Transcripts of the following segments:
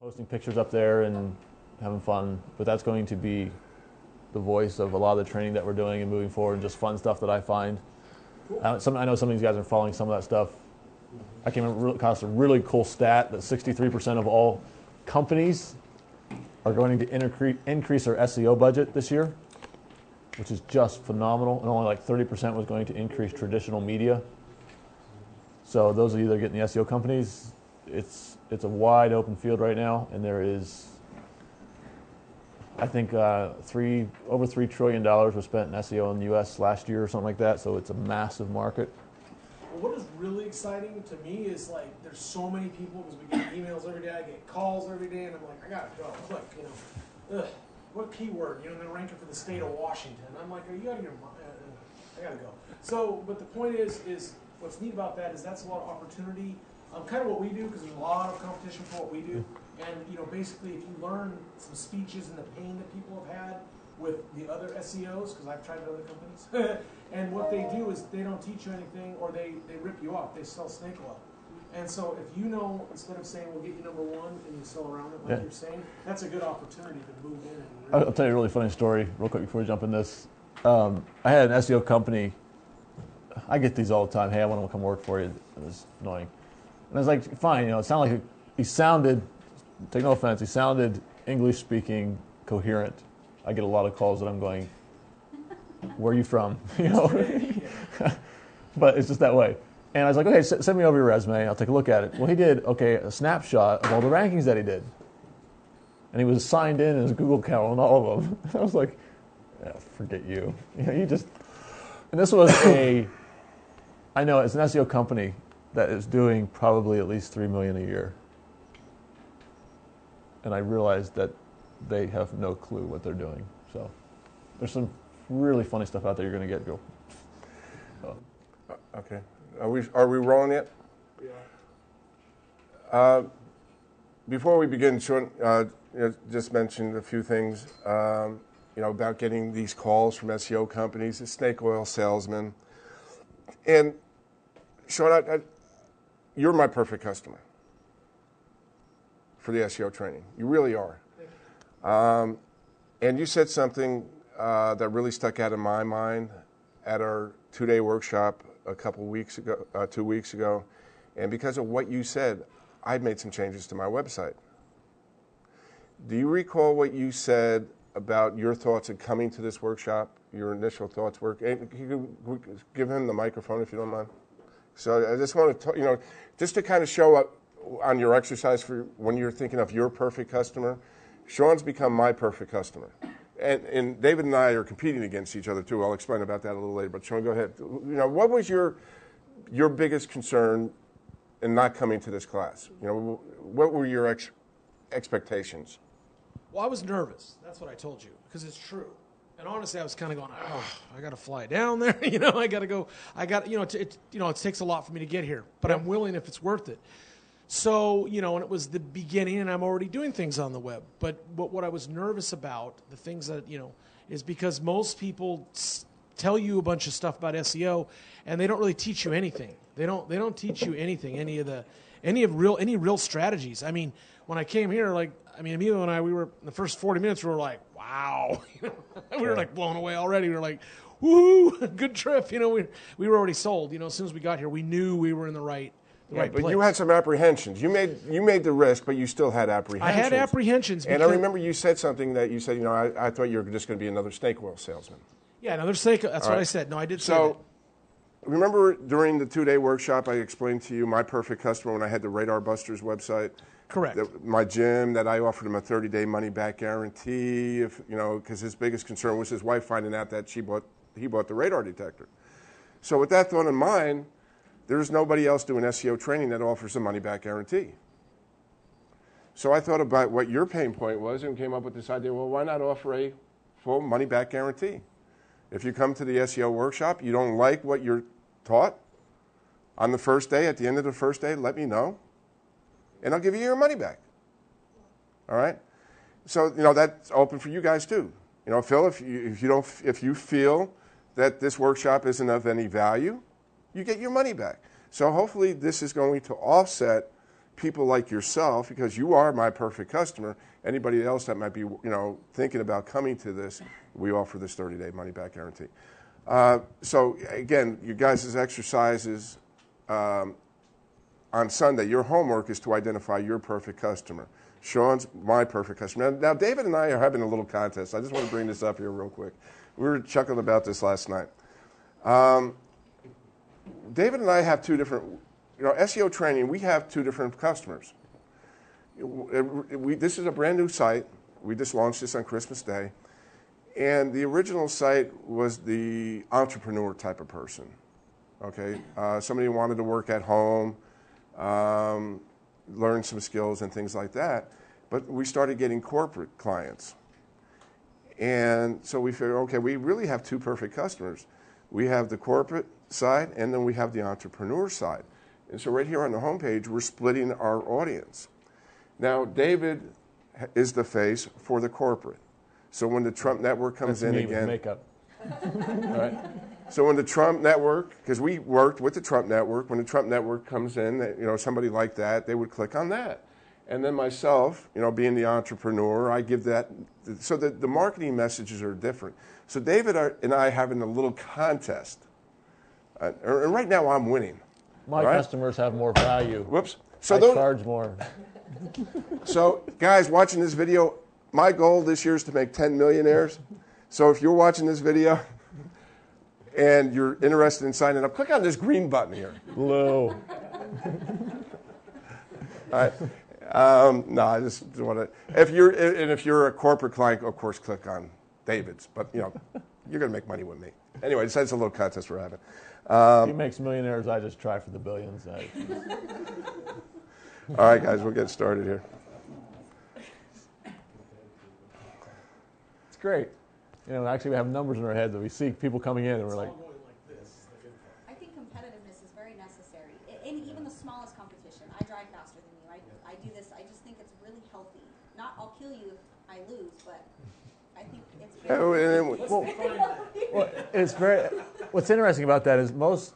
posting pictures up there and having fun, but that's going to be the voice of a lot of the training that we're doing and moving forward, and just fun stuff that I find. I know some of these guys are following some of that stuff. I came across a really cool stat that 63% of all companies are going to increase their SEO budget this year, which is just phenomenal, and only like 30% was going to increase traditional media. So those of you that are getting the SEO companies, it's a wide open field right now, and there is, I think, over $3 trillion was spent in SEO in the U.S. last year or something like that. So it's a massive market. Well, what is really exciting to me is like there's so many people, because we get emails every day, I get calls every day, and I'm like, I gotta go. Click, what keyword? They're ranking for the state of Washington. I'm like, are you out of your mind? I gotta go. So, but the point is what's neat about that is that's a lot of opportunity. Kind of what we do, because there's a lot of competition for what we do. And basically, if you learn some speeches and the pain that people have had with the other SEOs, because I've tried at other companies, and what they do is they don't teach you anything, or they rip you off. They sell snake oil. And so if instead of saying we'll get you number one, and you sell around it like you're saying, that's a good opportunity to move in. And I'll tell you a really funny story real quick before we jump in this. I had an SEO company. I get these all the time. Hey, I want to come work for you. It was annoying. And I was like, fine. It sounded like he sounded, take no offense, he sounded English speaking, coherent. I get a lot of calls that I'm going, where are you from? But it's just that way. And I was like, okay, send me over your resume. I'll take a look at it. Well, he did, a snapshot of all the rankings that he did. And he was signed in his Google account on all of them. I was like, yeah, forget you. And this was I know it's an SEO company that is doing probably at least $3 million a year. And I realized that they have no clue what they're doing. So there's some really funny stuff out there you're going to get. Go. Okay. Are we rolling yet? Yeah. Before we begin, Sean just mentioned a few things, about getting these calls from SEO companies, the snake oil salesmen. And Sean, you're my perfect customer for the SEO training. You really are. And you said something that really stuck out in my mind at our 2-day workshop a couple weeks ago, 2 weeks ago. And because of what you said, I'd made some changes to my website. Do you recall what you said about your thoughts of coming to this workshop, your initial thoughts were? Can you give him the microphone if you don't mind? So I just want to, just to kind of show up on your exercise for when you're thinking of your perfect customer. Sean's become my perfect customer. And David and I are competing against each other too. I'll explain about that a little later. But Sean, go ahead. What was your biggest concern in not coming to this class? What were your expectations? Well, I was nervous. That's what I told you, because it's true. And honestly, I was kind of going, I got to fly down there. I got to go. It takes a lot for me to get here, but I'm willing if it's worth it. So, and it was the beginning, and I'm already doing things on the web. But what I was nervous about, the things that, is because most people tell you a bunch of stuff about SEO, and they don't really teach you anything. They don't teach you anything, any real strategies. I mean, when I came here, Emilio and I, we were in the first 40 minutes, we were like, wow. We were like blown away already. We were like, woohoo, good trip. We were already sold. As soon as we got here, we knew we were in the right place. But you had some apprehensions. You made the risk, but you still had apprehensions. I had apprehensions. And I remember you said something that you said, I thought you were just going to be another snake oil salesman. Yeah, another snake. That's what I said. No, I did say that. So, remember during the 2-day workshop, I explained to you my perfect customer when I had the Radar Busters website. Correct. My gym, that I offered him a 30-day money-back guarantee, because his biggest concern was his wife finding out that he bought the radar detector. So with that thought in mind, there's nobody else doing SEO training that offers a money-back guarantee. So I thought about what your pain point was and came up with this idea, well, why not offer a full money-back guarantee? If you come to the SEO workshop, you don't like what you're taught, on the first day, at the end of the first day, let me know, and I'll give you your money back. All right? So, that's open for you guys too. Phil, if you feel that this workshop isn't of any value, you get your money back. So hopefully this is going to offset people like yourself, because you are my perfect customer, anybody else that might be thinking about coming to this, we offer this 30-day money-back guarantee. So again, you guys' exercises on Sunday, your homework is to identify your perfect customer. Sean's my perfect customer. Now, David and I are having a little contest. I just want to bring this up here real quick. We were chuckling about this last night. David and I have two different, SEO training, we have two different customers. This is a brand new site. We just launched this on Christmas Day. And the original site was the entrepreneur type of person. Okay, somebody who wanted to work at home, learn some skills and things like that. But we started getting corporate clients. And so we figured, okay, we really have two perfect customers. We have the corporate side, and then we have the entrepreneur side. And so right here on the homepage, we're splitting our audience. Now, David is the face for the corporate. So when the Trump Network comes in again, makeup. All right. So when the Trump Network, because we worked with the Trump Network, when the Trump Network comes in, somebody like that, they would click on that. And then myself, being the entrepreneur, I give that. So the marketing messages are different. So David and I are having a little contest. And right now I'm winning. My customers have more value. Whoops. So I charge more. So guys watching this video, my goal this year is to make 10 millionaires. So if you're watching this video and you're interested in signing up, click on this green button here. Blue. All right. No, I just want to. If you're a corporate client, of course, click on David's. But you're going to make money with me. Anyway, that's a little contest we're having. He makes millionaires. I just try for the billions. All right, guys, we'll get started here. It's great. Actually, we have numbers in our head that we see people coming in, and we're like. I think competitiveness is very necessary. In even the smallest competition, I drive faster than you. I do this. I just think it's really healthy. Not I'll kill you if I lose, but I think it's very. What's interesting about that is most,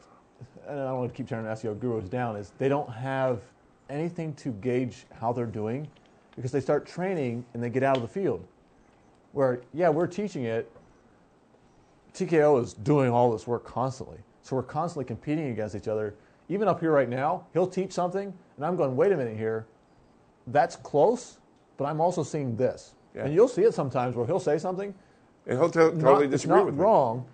and I don't want to keep turning SEO gurus down, is they don't have anything to gauge how they're doing because they start training and they get out of the field. Where, we're teaching it, TKO is doing all this work constantly. So we're constantly competing against each other. Even up here right now, he'll teach something, and I'm going, wait a minute here, that's close, but I'm also seeing this. Yeah. And you'll see it sometimes where he'll say something, and he'll totally disagree with me. It's not wrong.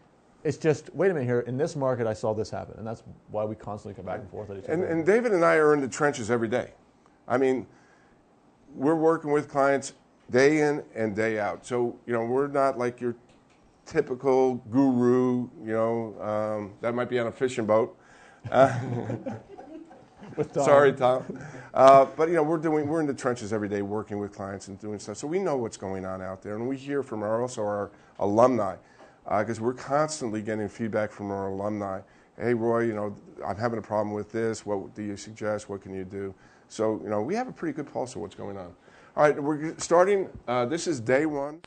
It's just, wait a minute here, in this market I saw this happen. And that's why we constantly come back and forth at each other. And David and I are in the trenches every day. I mean, we're working with clients day in and day out. So, we're not like your typical guru, that might be on a fishing boat. With Tom. Sorry, Tom. But, we're in the trenches every day working with clients and doing stuff. So we know what's going on out there. And we hear from our alumni, because we're constantly getting feedback from our alumni. Hey, Roy, I'm having a problem with this. What do you suggest? What can you do? So, we have a pretty good pulse of what's going on. All right, we're starting. This is day one.